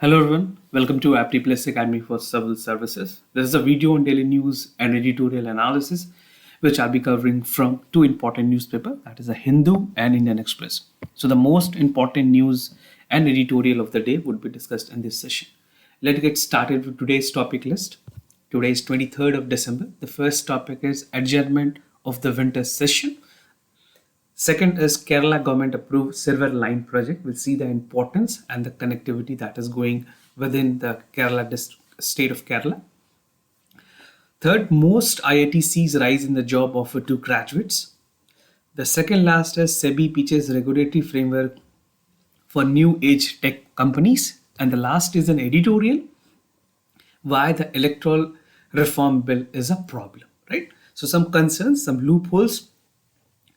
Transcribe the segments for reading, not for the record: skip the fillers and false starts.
Hello everyone, welcome to Aptly Academy for Civil Services. This is a video on daily news and editorial analysis, which I'll be covering from two important newspapers, that is the Hindu and Indian Express. So the most important news and editorial of the day would be discussed in this session. Let's get started with today's topic list. Today is 23rd of December. The first topic is adjournment of the winter session. Second is Kerala government approved Silver Line project. We'll see the importance and the connectivity that is going within the state of Kerala. Third, most IITCs rise in the job offer to graduates. The second last is SEBI pitches regulatory framework for new age tech companies. And the last is an editorial why the electoral reform bill is a problem, right? So some concerns, some loopholes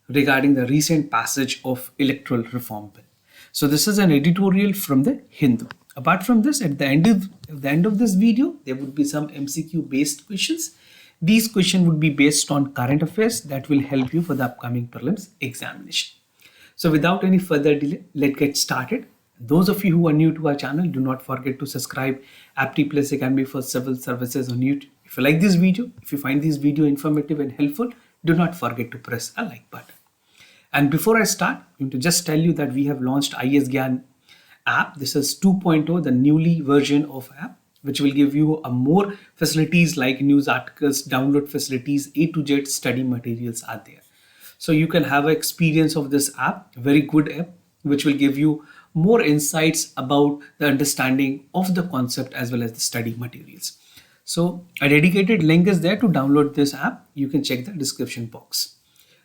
regarding the recent passage of electoral reform bill. So this is an editorial from the Hindu. Apart from this, at the end of this video, there would be some MCQ based questions. These questions would be based on current affairs that will help you for the upcoming prelims examination. So without any further delay, let's get started. Those of you who are new to our channel, do not forget to subscribe Aptly Academy for Civil Services on YouTube. If you like this video, if you find this video informative and helpful, do not forget to press a like button. And before I start, I'm going to just tell you that we have launched IAS Gyan app. This is 2.0, the newly version of app, which will give you a more facilities like news articles, download facilities, A to Z study materials are there. So you can have an experience of this app, very good app, which will give you more insights about the understanding of the concept as well as the study materials. So a dedicated link is there to download this app. You can check the description box.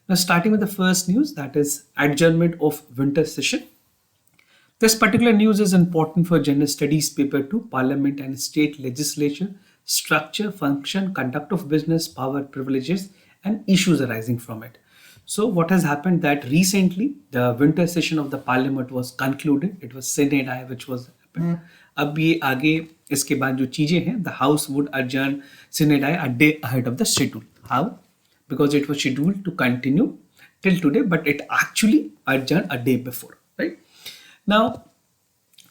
Now starting with the first news, that is adjournment of winter session. This particular news is important for General Studies Paper 2, Parliament and State Legislature, Structure, Function, Conduct of Business, Power, Privileges and issues arising from it. So what has happened that recently the winter session of the Parliament was concluded. It was sine die which was happened. अब ये आगे इसके बाद जो चीजें हैं, the House would adjourn sine die a day ahead of the schedule. How? Because it was scheduled to continue till today, but it actually adjourned a day before, right? Now,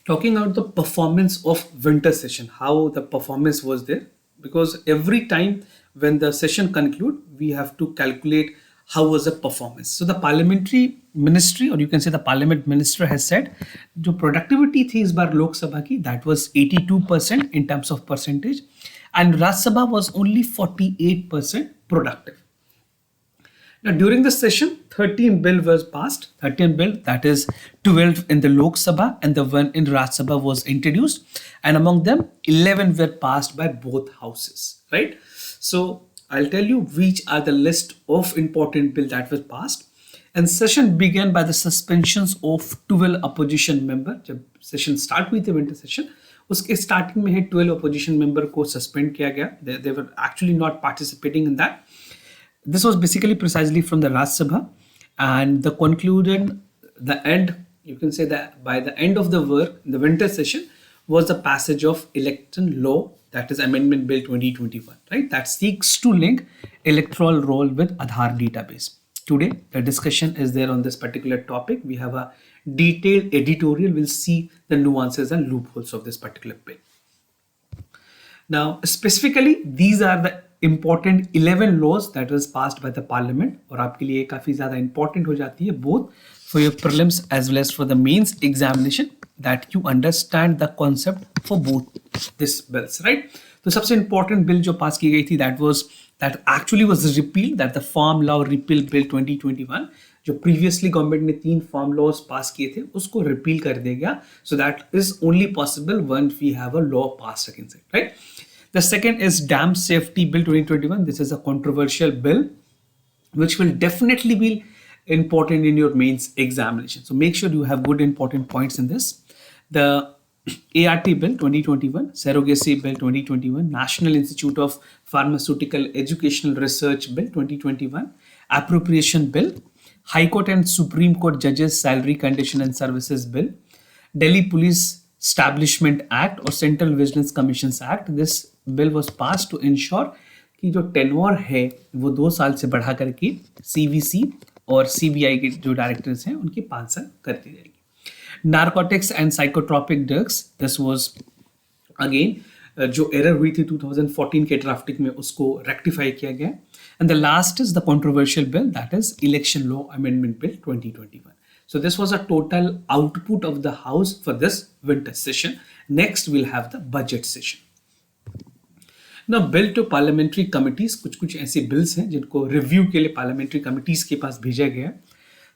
talking about the performance of winter session, how the performance was there, because every time when the session conclude, we have to calculate how was the performance. So the parliamentary ministry, or you can say the parliament minister has said, जो productivity थी इस बार लोकसभा की, that was 82% in terms of percentage, and Rajya Sabha was only 48% productive. Now, during the session, 13 bill was passed. 13 bill, that is 12 in the Lok Sabha and the one in Rajya Sabha was introduced. And among them, 11 were passed by both houses, right? So I'll tell you which are the list of important bill that was passed. And session began by the suspensions of 12 opposition member. जब session start हुई थी winter session, उसके starting में 12 opposition member को suspend किया गया. They were actually not participating in that. This was basically precisely from the Rajya Sabha, and the conclusion, the end, you can say that by the end of the work, the winter session, was the passage of election law, that is Amendment Bill 2021, right? That seeks to link electoral roll with Aadhaar database. Today, the discussion is there on this particular topic. We have a detailed editorial. We'll see the nuances and loopholes of this particular bill. Now, specifically, these are the important 11 laws that was passed by the parliament, और आपके लिए काफी ज़्यादा important हो जाती है, both for your prelims as well as for the mains examination, that you understand the concept for both these bills, right? तो सबसे important bill जो pass की गई थी, that actually was repealed, that the Farm Law Repeal Bill 2021, जो previously government ने 3 farm laws pass किए थे, उसको repeal कर दिया गया. So that is only possible when we have a law passed against it, right? The second is Dam Safety Bill 2021. This is a controversial bill which will definitely be important in your mains examination. So make sure you have good important points in this. The ART Bill 2021, Surrogacy Bill 2021, National Institute of Pharmaceutical Educational Research Bill 2021, Appropriation Bill, High Court and Supreme Court Judges Salary Condition and Services Bill, Delhi Police Establishment Act or Central Vigilance Commissions Act. This bill was passed to ensure कि जो tenure है वो 2 साल से बढ़ा करके CVC और CBI के जो डायरेक्टर्स हैं उनकी 5 साल कर दी जाएगी. Narcotics and psychotropic drugs. This was again जो एरर हुई थी 2014 के ड्राफ्टिंग में उसको रेक्टिफाई किया गया. And the last is the controversial bill that is election law amendment bill 2021. So this was a total output of the House for this winter session. Next we'll have the budget session. Now bill to parliamentary committees, कुछ ऐसे bills हैं जिनको review के लिए parliamentary committees के पास भेजा गया है.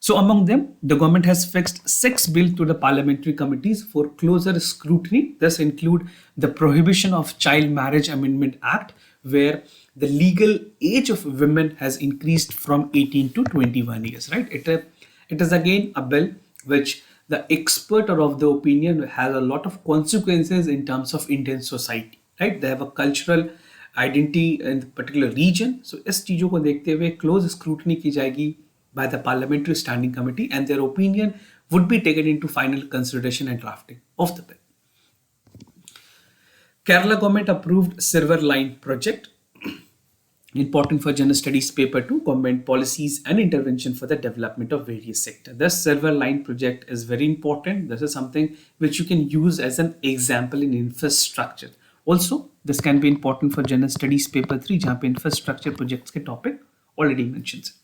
So among them, the government has fixed 6 bills to the parliamentary committees for closer scrutiny. This include the Prohibition of Child Marriage Amendment Act, where the legal age of women has increased from 18 to 21 years, right? It is again a bill which the expert are of the opinion has a lot of consequences in terms of Indian society, right? They have a cultural identity in the particular region. So इस चीज़ों को देखते हुए close scrutiny की जाएगी by the Parliamentary Standing Committee, and their opinion would be taken into final consideration and drafting of the bill. Kerala government approved Silver Line project, important for General Studies paper 2, government policies and intervention for the development of various sectors. The Silver Line project is very important. This is something which you can use as an example in infrastructure. Also, this can be important for General Studies paper 3, जहाँ पे infrastructure projects के topic already mentions.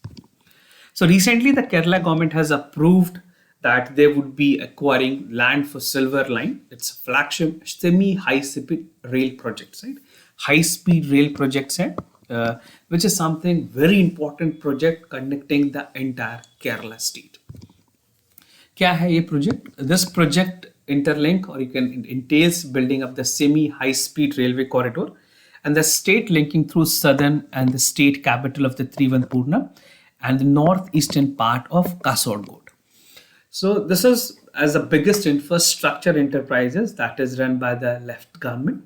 So recently the Kerala government has approved that they would be acquiring land for Silver Line. It's a flagship semi-high-speed rail project, right? High-speed rail projects, which is something very important project connecting the entire Kerala state. क्या है ये project? This project interlink, or you can entails building up the semi-high-speed railway corridor and the state linking through southern and the state capital of the Trivandrum and the northeastern part of Kasaragod. So this is as the biggest infrastructure enterprises that is run by the left government,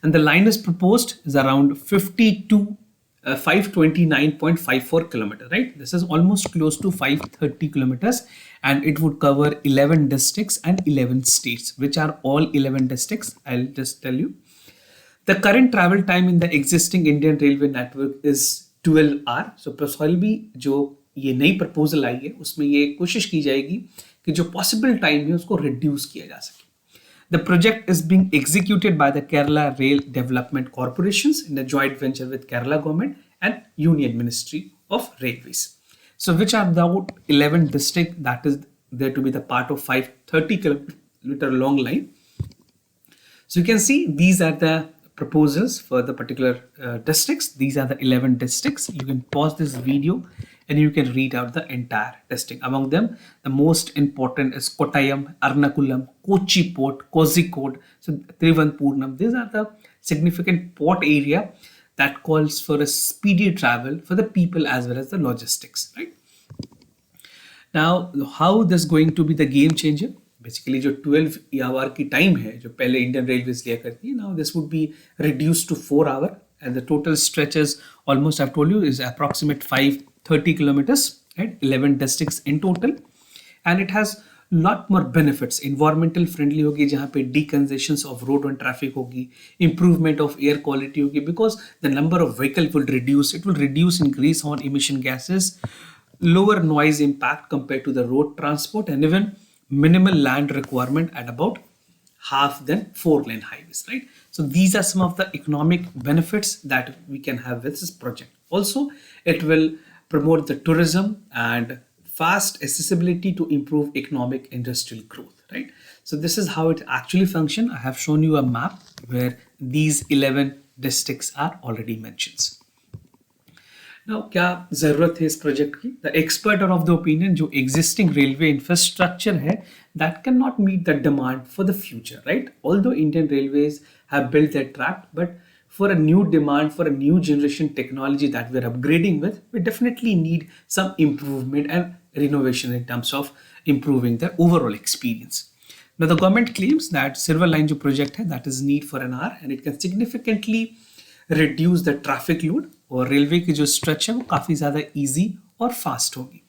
and the line is proposed is around 529.54 kilometers, right? This is almost close to 530 kilometers, and it would cover 11 districts and 11 states, which are all 11 districts. I'll just tell you. The current travel time in the existing Indian railway network is 12 hour. So possibly जो ये नई proposal आई है उसमें ये कोशिश की जाएगी कि जो पॉसिबल टाइम है उसको रिड्यूस किया जा सके. The project is being executed by the Kerala Rail Development Corporations in a joint venture with Kerala government and Union Ministry of Railways. So which are the 11 districts that is there to be the part of 530 kilometer long line. So you can see these are the proposals for the particular districts. These are the 11 districts. You can pause this video and you can read out the entire district. Among them, the most important is Kottayam, Ernakulam, Kochi Port, Kozhikode, so Trivandrum. These are the significant port area that calls for a speedy travel for the people as well as the logistics, right? Now, how this is going to be the game changer? Basically जो 12 our की time है जो पहले Indian railways लिया करती है, now this would be reduced to 4 hour, and the total stretches almost I've told you is approximate 530 kilometers, right? 11 districts in total, and it has lot more benefits. Environmental friendly होगी जहाँ पे decongestions of road and traffic होगी, improvement of air quality होगी because the number of vehicle will reduce. It will reduce increase on emission gases, lower noise impact compared to the road transport, and even minimal land requirement at about half than 4-lane highways, right? So these are some of the economic benefits that we can have with this project. Also, it will promote the tourism and fast accessibility to improve economic industrial growth, right? So this is how it actually functions. I have shown you a map where these 11 districts are already mentioned. Now, क्या जरूरत है इस project की? The expert are of the opinion जो existing railway infrastructure है that cannot meet the demand for the future, right? Although Indian Railways have built their track, but for a new demand, for a new generation technology that we're upgrading with, we definitely need some improvement and renovation in terms of improving the overall experience. Now, the government claims that Silver Line जो project है that is need for an hour, and it can significantly reduce the traffic load, और railway की जो stretch है वो काफ़ी ज़्यादा easy और फास्ट होगी.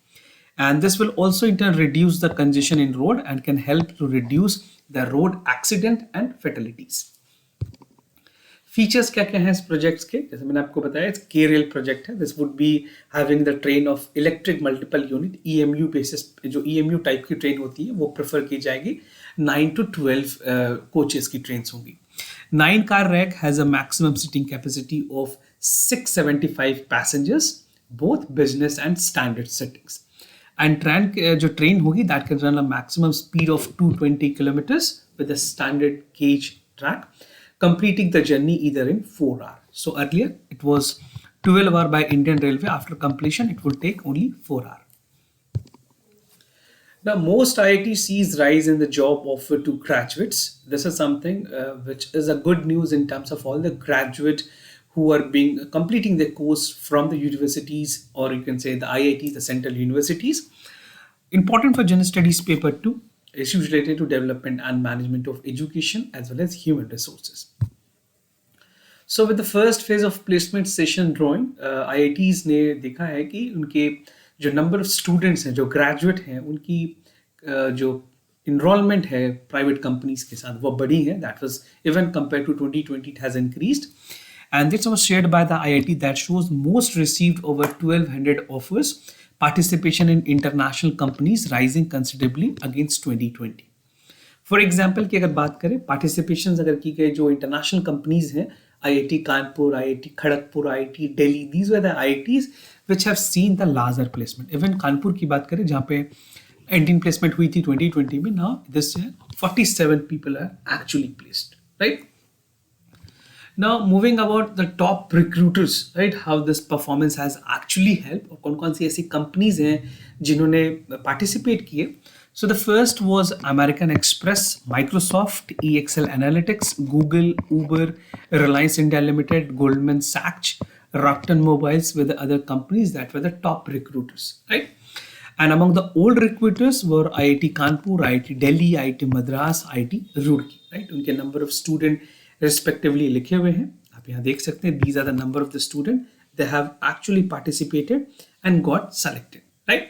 And this will also in turn reduce the congestion in road and can help to reduce the road accident and fatalities. Features क्या क्या हैं इस प्रोजेक्ट्स के? जैसे मैंने आपको बताया के रेल प्रोजेक्ट है. This would be having the train of electric multiple unit EMU basis, जो EMU टाइप की ट्रेन होती है वो प्रेफर की जाएगी. 9 to 12 कोचेस की ट्रेन होंगी. Nine-car rack has a maximum seating capacity of 675 passengers, both business and standard settings. And जो train होगी that can run a maximum speed of 220 kilometers with a standard gauge track, completing the journey either in 4 hours. So earlier it was 12 hours by Indian Railway. After completion, it will take only 4 hours. Now, most IIT rise in the job offer to graduates. This is something which is a good news in terms of all the graduate who are being completing their course from the universities, or you can say the IITs, the central universities. Important for General Studies paper 2, issues related to development and management of education as well as human resources. So with the first phase of placement session drawing, IITs ने देखा है कि उनके जो number of students हैं, जो graduate हैं, उनकी जो इनरोलमेंट है प्राइवेट कंपनीज के साथ वो बढ़ी है. That was even compare to 2020 it has increased, and this was shared by the IIT that shows most received over 1200 offers, participation in international companies rising considerably against 2020. For example की अगर बात करें participation अगर की गई जो international companies हैं, IIT Kanpur, IIT Kharagpur, IIT Delhi, these were the IITs which have seen the larger placement. Even Kanpur की बात करें जहाँ पे Indian placement हुई थी 2020 में, now this year 47 people are actually placed, right? Now moving about the top recruiters, right? How this performance has actually helped, और कौन-कौन सी ऐसी कंपनीज हैं जिन्होंने पार्टिसिपेट किए. So the first was American Express, Microsoft, EXL Analytics, Google, Uber, Reliance India Limited, Goldman Sachs, Rakuten Mobiles were the other companies that were the top recruiters, right? And among the old recruiters were IIT Kanpur, IIT Delhi, IIT Madras, IIT Roorkee, right? उनके number of student respectively लिखे हुए हैं. आप यहाँ देख सकते हैं. These are the number of the student they have actually participated and got selected, right?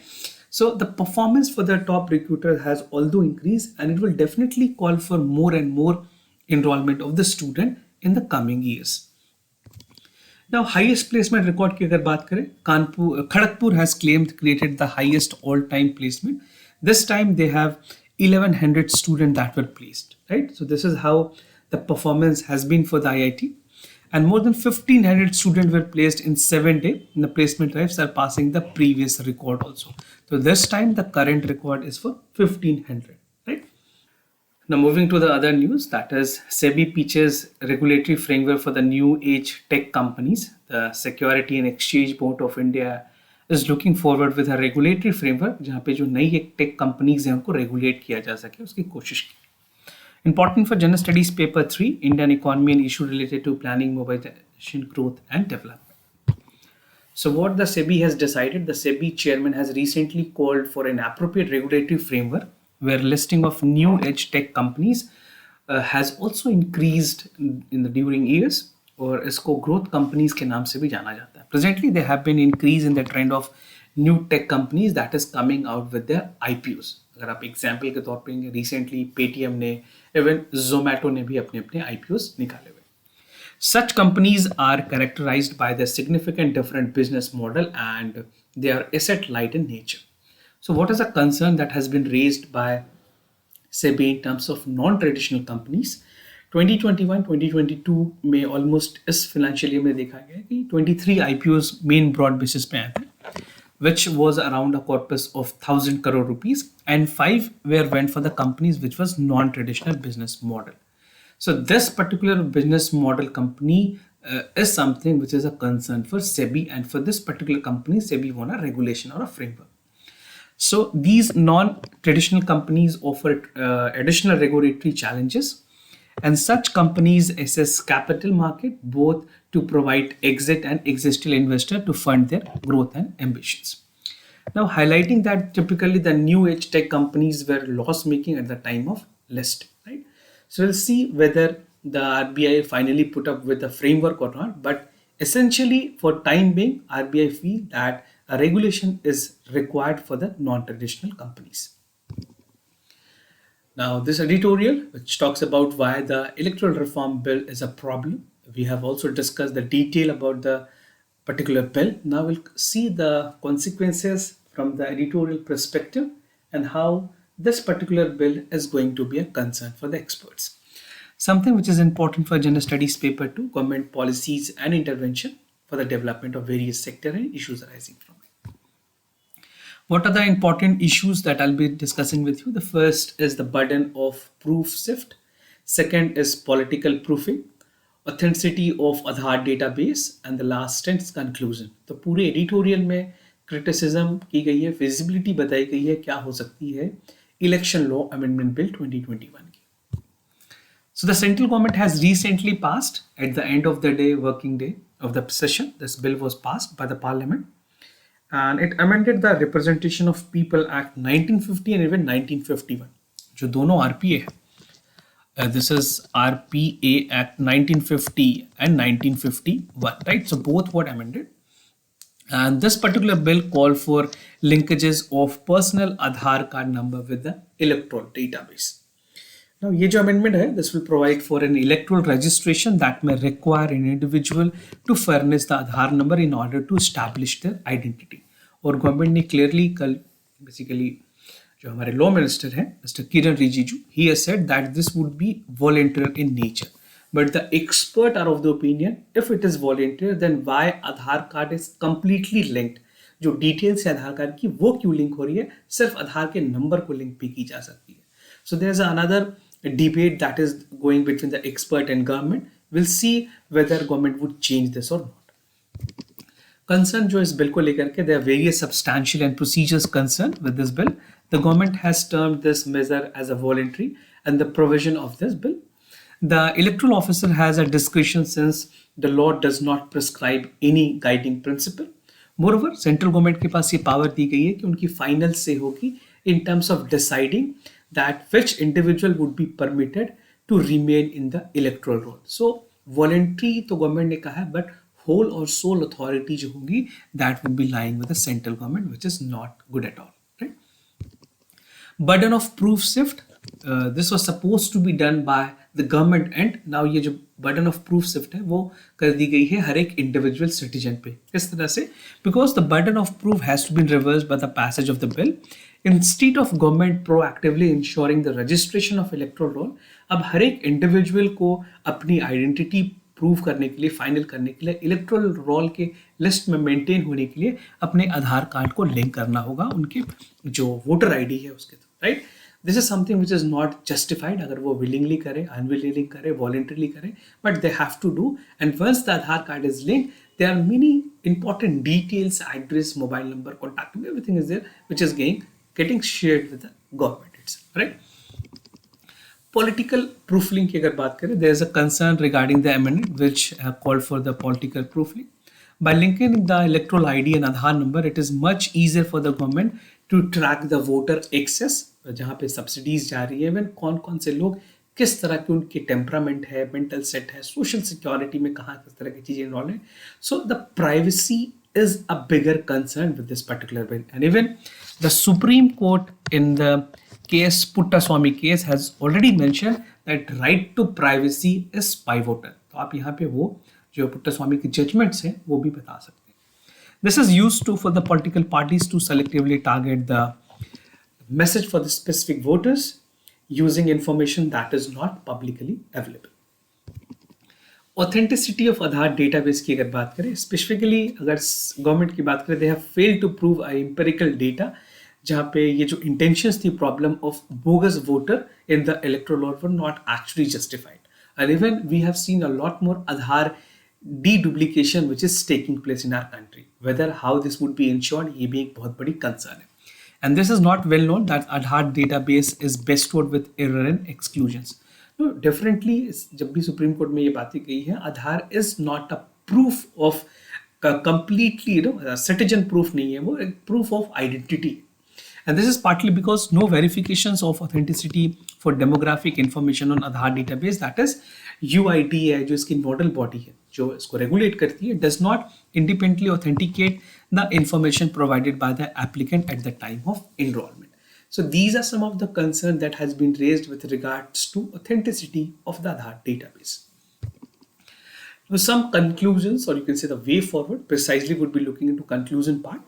So the performance for the top recruiter has although increased, and it will definitely call for more and more enrollment of the student in the coming years. Now, highest placement record की अगर बात करें, Kharagpur has created the highest all-time placement. This time they have 1100 students that were placed, right? So this is how the performance has been for the IIT. And more than 1500 students were placed in 7 days in the placement drive, surpassing the previous record also. So this time the current record is for 1500, right? Now moving to the other news, that is SEBI pitches regulatory framework for the new age tech companies. The Security and Exchange Board of India is looking forward with a regulatory framework जहाँ पे जो नई एक tech companies हैं उनको regulate किया जा सके, उसकी कोशिश की. Important for General Studies Paper 3, Indian Economy and Issue Related to Planning, Mobilization, Growth and Development. So what the SEBI has decided, the SEBI chairman has recently called for an appropriate regulatory framework where listing of new age tech companies has also increased in the during years, और इसको growth companies के नाम से भी जाना जाता है. Presently, there have been increase in the trend of new tech companies that is coming out with their IPOs. अगर आप एग्जाम्पल के तौर पे रिसेंटली पेटीएम ने, इवन जोमेटो ने भी अपने अपने IPOs निकाले हुए. Such companies are characterized by their significant different business model and they are asset light in nature. So what is a concern that has been raised by SEBI in terms of non-traditional companies? 2021-2022 में almost इस financial year में देखा गया कि 23 IPOs main broad basis पे आए थे, which was around a corpus of 1,000 crore rupees, and 5 were went for the companies which was non-traditional business model. So this particular business model company is something which is a concern for SEBI, and for this particular company, SEBI want a regulation or a framework. So these non-traditional companies offer additional regulatory challenges, and such companies assess capital market both to provide exit and existing investor to fund their growth and ambitions. Now highlighting that typically the new age tech companies were loss making at the time of listing, right? So we'll see whether the RBI finally put up with a framework or not, but essentially for time being, RBI feel that a regulation is required for the non-traditional companies. Now this editorial, which talks about why the electoral reform bill is a problem. We have also discussed the detail about the particular bill. Now we'll see the consequences from the editorial perspective and how this particular bill is going to be a concern for the experts. Something which is important for General Studies Paper 2, government policies and intervention for the development of various sector and issues arising from it. What are the important issues that I'll be discussing with you? The first is the burden of proof shift. Second is political proofing, authenticity of Aadhaar database, and the last is conclusion. तो पूरे editorial में criticism की गई है, feasibility बताई गई है क्या हो सकती है इलेक्शन लॉ अमेंडमेंट बिल 2021 की. So the central government has recently passed at the end of the day, working day of the session. This bill was passed by the parliament and it amended the Representation of People Act 1950 and even 1951. जो दोनों RPA है. This is RPA Act 1950 and 1951, right? So both were amended. And this particular bill called for linkages of personal Aadhaar card number with the electoral database. Now, ये जो amendment है, this will provide for an electoral registration that may require an individual to furnish the Aadhaar number in order to establish their identity. और government ने clearly कल basically जो हमारे law minister हैं mister Kiran Rijiju, he has said that this would be voluntary in nature. But the expert are of the opinion, if it is voluntary, then why Aadhaar card is completely linked? जो details है आधार card की वो क्यों link हो रही है? सिर्फ आधार के नंबर को लिंक भी की जा सकती है. So there's another debate that is going between the expert and government. We'll see whether government would change this or not. Concern जो इस बिल को लेकर के, there are various substantial and procedures concerned with this bill. The government has termed this measure as a voluntary and the provision of this bill. The electoral officer has a discretion since the law does not prescribe any guiding principle. Moreover, central government के पास ये power दी गई है कि उनकी final से होगी in terms of deciding that which individual would be permitted to remain in the electoral roll. So voluntary तो government ने कहा है, but whole or sole authority जो होगी that would be lying with the central government, which is not good at all. Right? Burden of proof shift. This was supposed to be done by the government and now ये जो burden of proof shift है वो कर दी गई है हर एक individual citizen पे. किस तरह से? Because the burden of proof has to be reversed by the passage of the bill. Instead of government proactively ensuring the registration of electoral roll, अब हर एक individual को अपनी identity प्रूव करने के लिए, फाइनल करने के लिए, इलेक्टोरल रोल के लिस्ट में मेंटेन होने के लिए अपने आधार कार्ड को लिंक करना होगा उनके जो वोटर आईडी है उसके through, right? This is something which is not justified. अगर वो विलिंगली करे, अनविलिंगली करे, वॉलंटरीली करे, but they have to do. And once the Aadhaar card is link, there are many important details, address, mobile number, contact number, everything is there, which is getting shared with the government itself, right? Political proof link की अगर बात करें, there is a concern regarding the amendment which called for the political proof link. By linking the electoral ID and Aadhaar number, it is much easier for the government to track the voter access, जहाँ पे subsidies जा रही है, when कौन से लोग किस तरह के उनके टेम्परामेंट है, मेंटल सेट है, सोशल सिक्योरिटी में कहाँ किस तरह की चीजें इन्वॉल्व है. So the privacy is a bigger concern with this particular bill. And even the Supreme Court in the case Puttaswamy case has already mentioned that right to privacy is pivotal. तो आप यहाँ पे वो जो पुट्टास्वामी की judgements हैं वो भी बता सकते हैं. This is used to for the political parties to selectively target the message for the specific voters using information that is not publicly available. Authenticity of Aadhaar database की अगर बात करें, स्पेसिफिकली अगर गवर्नमेंट की बात करें, they have failed to prove a empirical data, जहाँ पे ये जो इंटेंशंस थी problem of bogus voter in the electoral roll were not actually justified. And even we have seen a lot more Aadhaar deduplication which is taking place in our country. Whether how this would be ensured, ये भी एक बहुत बड़ी concern है. And this is not well known that Aadhaar database is bestowed with error and exclusions. Definitely जब भी supreme court में ये बातें कही है, Aadhaar is not a proof of completely citizen proof नहीं है, वो एक proof of identity. And this is partly because no verifications of authenticity for demographic information on Aadhaar database, that is UID है जो इसकी नोडल बॉडी है जो इसको रेगुलेट करती है, does not independently authenticate the information provided by the applicant at the time of enrolment. So these are some of the concerns that has been raised with regards to authenticity of the Aadhaar database. Now some conclusions, or you can say the way forward, precisely would be looking into conclusion part.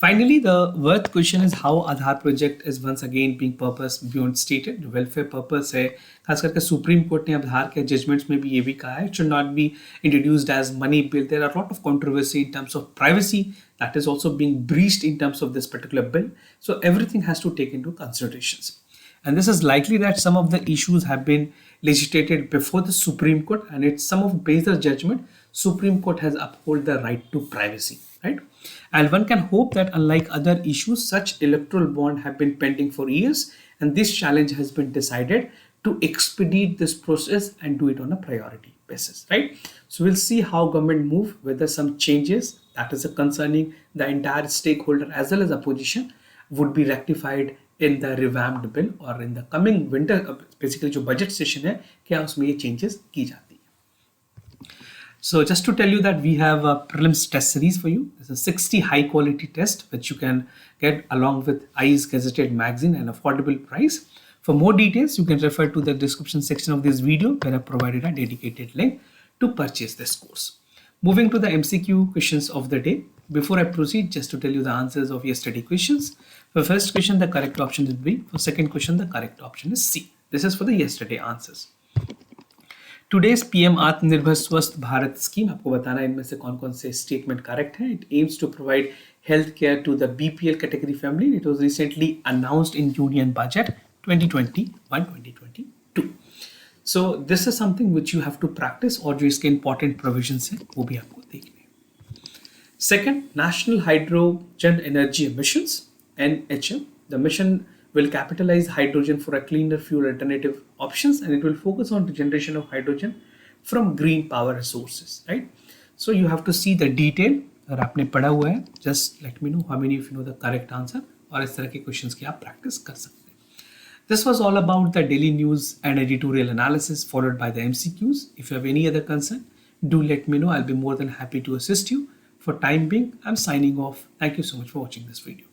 Finally, the worth question is how Aadhaar project is once again being purpose beyond stated. Welfare purpose है, खास करके supreme court ने आधार के judgements में भी ये भी कहा है, it should not be introduced as money bill. There are a lot of controversy in terms of privacy that is also being breached in terms of this particular bill. So everything has to take into considerations. And this is likely that some of the issues have been legislated before the Supreme Court, and it's some of based the judgment, Supreme Court has upheld the right to privacy, right? And one can hope that unlike other issues, such electoral bond have been pending for years, and this challenge has been decided to expedite this process and do it on a priority basis, right? So we'll see how government move, whether some changes that is concerning the entire stakeholder as well as opposition would be rectified in the revamped bill or in the coming winter basically जो budget session है क्या उसमें ये changes की जाती है. So just to tell you that we have a prelims test series for you. It's a 60 high quality test which you can get along with ICE Gazetted magazine and affordable price. For more details, you can refer to the description section of this video where I provided a dedicated link to purchase this course. Moving to the MCQ questions of the day. Before I proceed, just to tell you the answers of yesterday questions. For first question, the correct option is B. For second question, the correct option is C. This is for the yesterday answers. Today's PM Atmanirbhar Swasth Bharat scheme, आपको बताना है इनमें से कौन-कौन से statement correct है. It aims to provide health care to the BPL category family. It was recently announced in Union Budget 2021-2022. So this is something which you have to practice और जो इसके important provisions हैं वो भी आपको देखने हैं. Second, National Hydrogen Energy Missions (NHM). The mission will capitalize hydrogen for a cleaner fuel alternative options, and it will focus on the generation of hydrogen from green power resources, right? So you have to see the detail. अगर आपने पढ़ा हुआ है, just let me know how many of you know the correct answer और इस तरह के questions की आप practice कर सकते हैं. This was all about the daily news and editorial analysis followed by the MCQs. If you have any other concern, do let me know. I'll be more than happy to assist you. For time being, I'm signing off. Thank you so much for watching this video.